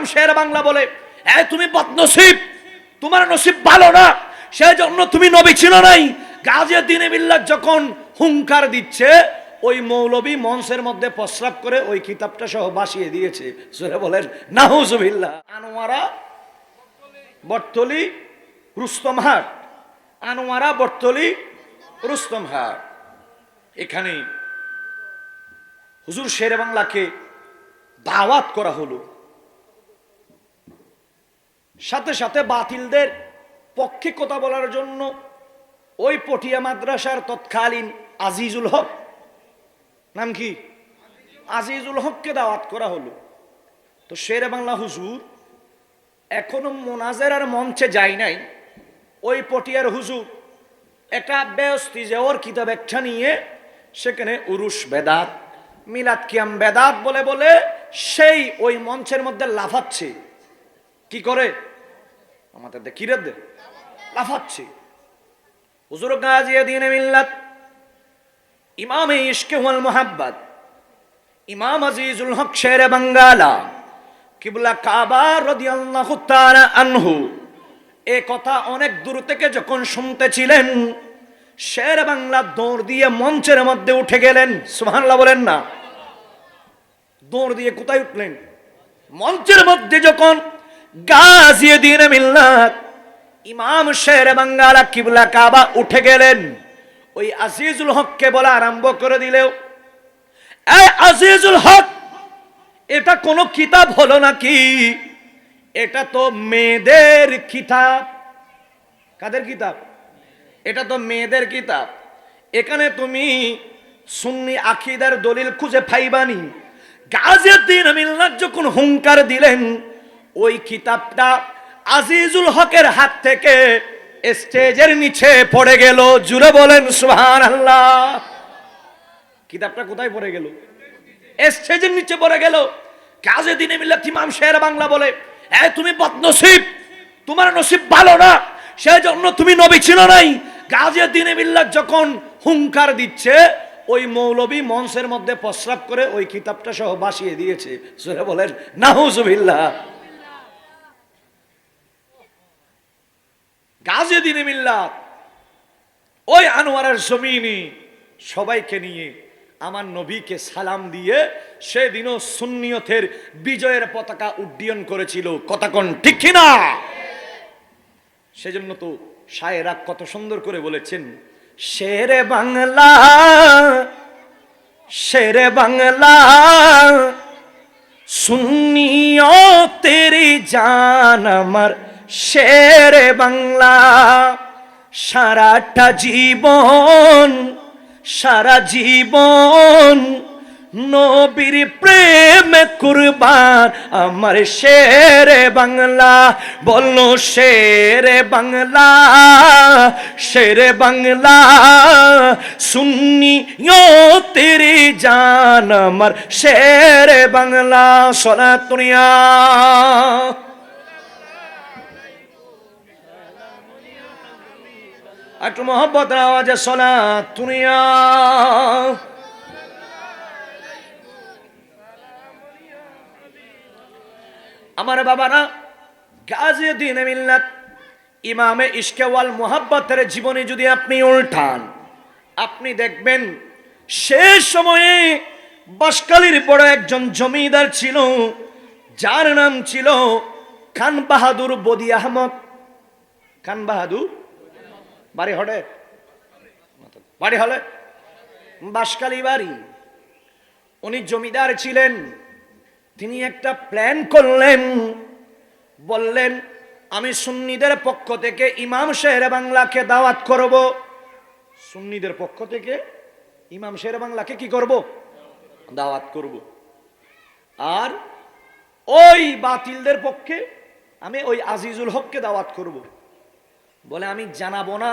ইমাম শের বাংলা বলে, তুমি বদনসিব, তোমার নসিব ভালো না, সেই জন্য তুমি নবী ছিল নাই। গাজীউদ্দিন মিল্লাত যখন হুঙ্কার দিচ্ছে, ওই মৌলবী মঞ্চের মধ্যে প্রস্রাব করে ওই কিতাবটা সহ বাসিয়ে দিয়েছে। সূরা বলেন নাউজুবিল্লাহ। আনোয়ারা বটতলি রুস্তমহাট, আনোয়ারা বটতলি রুস্তমহাট, এখানে হুজুর শেরে বাংলাকে দাওয়াত করা হলো। সাথে সাথে বাতিলদের পক্ষে কথা বলার জন্য ওই পটিয়া মাদ্রাসার তৎকালীন আজিজুল হক, নাম কি, আজিজুল হককে দাওয়াত করা হলো। তো শেরে বাংলা হুজুর এখনো মোনাজেরার মঞ্চে যায় নাই। ওই পটিয়ার হুজুর একটা বেয়স্তি যে ওর কিতাব একটা নিয়ে সেখানে উরুস বেদাত, মিলাদ কিয়াম বেদাত বলে বলে সেই ওই মঞ্চের মধ্যে লাফাচ্ছে। কি করে? আমাদের কিরে দে লাফাচ্ছে। হুজুর গাজীউদ্দিন মিল্লাত, ইমামে ইশকে ওয়াল মুহাব্বত, ইমাম আজিজুল হক শেরে বাঙ্গালা কিবলা কাবা রাদিয়াল্লাহু তাআলা আনহু এ কথা অনেক দূর থেকে যখন শুনতেছিলেন, শের বাংলা দৌড় দিয়ে মঞ্চের মধ্যে উঠে গেলেন। সুবহানাল্লাহ বলেন না। দৌড় দিয়ে কোথায় উঠলেন? মঞ্চের মধ্যে। যখন গাজীউদ্দিন মিল্লাত ইমাম শের বাঙ্গালা কিবলা কাবা উঠে গেলেন, ওই আজিজুল হককে বলা আরম্ভ করে দিলেও, এই আজিজুল হক, এটা কোন কিতাব হলো নাকি? এটা তো মেয়েদের কিতাব। কাদের কিতাব? এটা তো মেয়েদের কিতাব। এখানে তুমি সুন্নি আকীদার দলিল খুঁজে পাইবানি। গাজীউদ্দিন মিল্লাত যখন হুঙ্কার দিলেন, ওই কিতাবটা আজিজুল হকের হাত থেকে স্টেজের নিচে পড়ে গেল। জুড়ে বলেন সুবহানাল্লাহ। কিতাবটা কোথায় পড়ে গেল? স্টেজের নিচে পড়ে গেল। গাজীউদ্দিন মিল্লাত ইমাম শের বাংলা বলে, তুমি বদনসিব, তোমার নসিব ভালো না, সেই জন্য তুমি নবী ছিল নাই। গাজীউদ্দিন মিল্লাত যখন হুঙ্কার দিচ্ছে, ওই মৌলবী মঞ্চের মধ্যে প্রস্রাব করে ওই কিতাবটা সহ বাসিয়ে দিয়েছে। সূরা বলেন নাউজুবিল্লাহ। গাজীউদ্দিন মিল্লাত ওই আনোয়ারের জমিনে সবাইকে নিয়ে আমার নবীকে সালাম দিয়ে সেদিনও সুন্নিয়তের বিজয়ের পতাকা উড্ডীয়ন করেছিল। কথা কোন ঠিক কিনা? সেজন্য তো শায়েরা কত সুন্দর করে বলেছেন, শেরে বাংলা, শেরে বাংলা, সুন্নিয়তের জান আমার শেরে বাংলা। সারাটা জীবন, সারা জীবন নবীর প্রেম কুরবান আমার শেরে বাংলা। বলো শেরে বাংলা, শেরে বাংলা, সুন্নিয়তের জান আমার শেরে বাংলা। সালাত দুনিয়া একটু মোহব্বত আওয়াজে সালাত দুনিয়া। আমার বাবারা, গাজীউদ্দিন মিল্লাত ইমামে ইশকে ওয়াল মুহাব্বতের জীবনী যদি আপনি উল্টান, আপনি দেখবেন শেষ সময়ে বাঁশখালীর বড় একজন জমিদার ছিল, যার নাম ছিল খান বাহাদুর বদি আহমদ। খান বাহাদুর বাড়ি হলে, বাড়ি হলে বাঁশখালী বাড়ি। উনি জমিদার ছিলেন। তিনি একটা প্ল্যান করলেন, বললেন আমি সুন্নিদের পক্ষ থেকে ইমাম শের বাংলাকে দাওয়াত করব। সুন্নিদের পক্ষ থেকে ইমাম শের বাংলাকে কি করব? দাওয়াত করব। আর ওই বাতিলদের পক্ষে আমি ওই আজিজুল হককে দাওয়াত করব। বলে আমি জানাবো না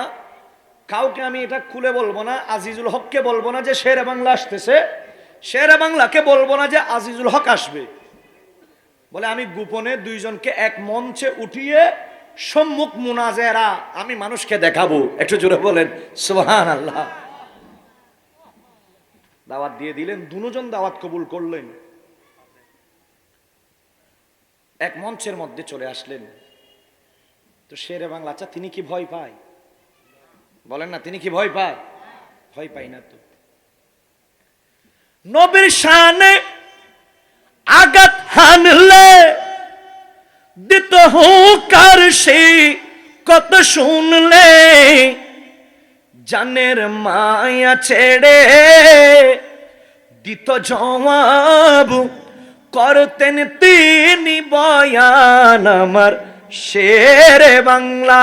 কাউকে, আমি এটা খুলে বলবো না, আজিজুল হককে বলবো না যে শের বাংলা আসতেছে, শের বাংলাকে বলবো না যে আজিজুল হক আসবে। বলে আমি গোপনে দুইজনকে এক মঞ্চে উঠিয়ে সম্মুখ মুনাজেরা আমি মানুষকে দেখাবো। একটু জোরে বলেন সুবহানাল্লাহ। দাওয়াত দিয়ে দিলেন, দুজন দাওয়াত কবুল করলেন। এক মঞ্চের মধ্যে চলে আসলেন। তো শেরে বাংলা, আচ্ছা তিনি কি ভয় পায়? বলেন না, তিনি কি ভয় পায়? ভয় পায় না তো। নবীর শানে আঘাত হানলে দিত হুঙ্কার সে কত শুনলে, জানের মায়া ছেড়ে দিত জবাব, করতেন তিনি বয়ান আমার শেরে বাংলা।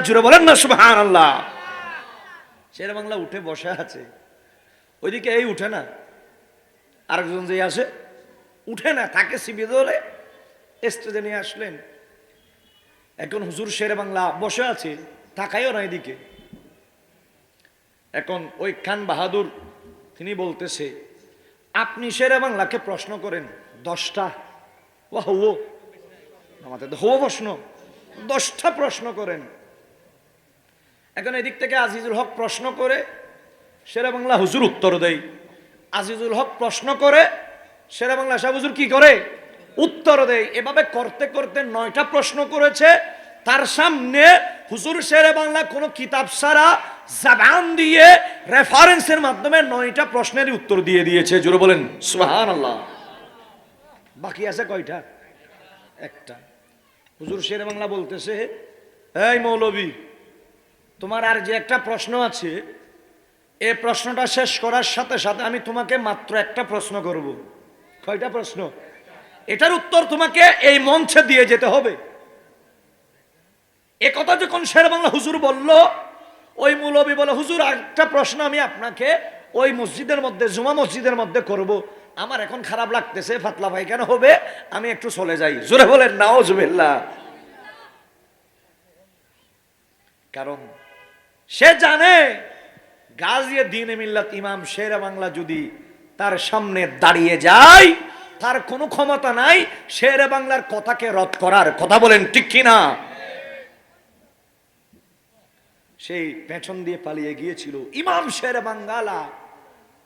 জুড়ে বলেন না সুবহানাল্লাহ। শেরে বাংলা উঠে বসে আছে, ওইদিকে এই উঠে না, আরেকজন যে আসে উঠে না, তাকে সিবি ধরে স্টেজে নিয়ে আসলেন। এখন হুজুর শেরে বাংলা বসে আছে, তাকাইও না এদিকে। এখন ওই খান বাহাদুর তিনি বলতেছে, আপনি শেরে বাংলাকে প্রশ্ন করেন 10টা, আমাদের প্রশ্ন 10টা প্রশ্ন করেন। এখন এদিক থেকে আজিজুল হক প্রশ্ন করে, শেরে বাংলা হুজুর উত্তর দেয়। আজিজুল হক প্রশ্ন করে, শেরে বাংলা সাহেব হুজুর কি করে? উত্তর দেয়। এভাবে করতে করতে 9টা প্রশ্ন করেছে। তার সামনে হুজুর শেরে বাংলা কোনো কিতাব ছাড়া জবান দিয়ে রেফারেন্সের মাধ্যমে 9টা প্রশ্নের উত্তর দিয়ে দিয়েছে। জোরে বলেন সুবহানাল্লাহ। বাকি আছে কয়টা? একটা। হুজুর শেরে বাংলা বলতেছে, এই মৌলবী, তোমার আর যে একটা প্রশ্ন আছে, এই প্রশ্নটা শেষ করার সাথে সাথে আমি তোমাকে মাত্র একটা প্রশ্ন করব। কয়টা প্রশ্ন? এটার উত্তর তোমাকে এই মঞ্চে দিয়ে যেতে হবে। এ কথা যখন শেরে বাংলা হুজুর বলল, ওই মৌলবী বলে, হুজুর একটা প্রশ্ন আমি আপনাকে ওই মসজিদের মধ্যে, জুমা মসজিদের মধ্যে করব। আমার এখন খারাপ লাগতেছে, ফাতলা ভাই কেন হবে, আমি একটু চলে যাই। জোরে বলেন নাউজুবিল্লাহ। কারণ সে জানে গাজী দ্বীন-ই মিল্লাত ইমাম শেরে বাংলা যদি তার সামনে দাঁড়িয়ে যায়, তার কোনো ক্ষমতা নাই শেরে বাংলার কথাকে রদ করার। কথা বলেন ঠিক কিনা? সেই পেছন দিয়ে পালিয়ে গিয়েছিল ইমাম শেরে বাঙ্গালা।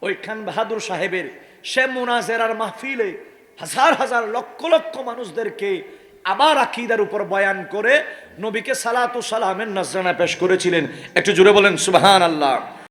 ওই খান বাহাদুর সাহেবের সে মুনাজেরার মাহফিলে হাজার হাজার লক্ষ লক্ষ মানুষদেরকে আবার আকীদার উপর বয়ান করে নবীকে সালাতু সালামের নজরানা পেশ করেছিলেন। একটু জোরে বলেন সুবহানাল্লাহ।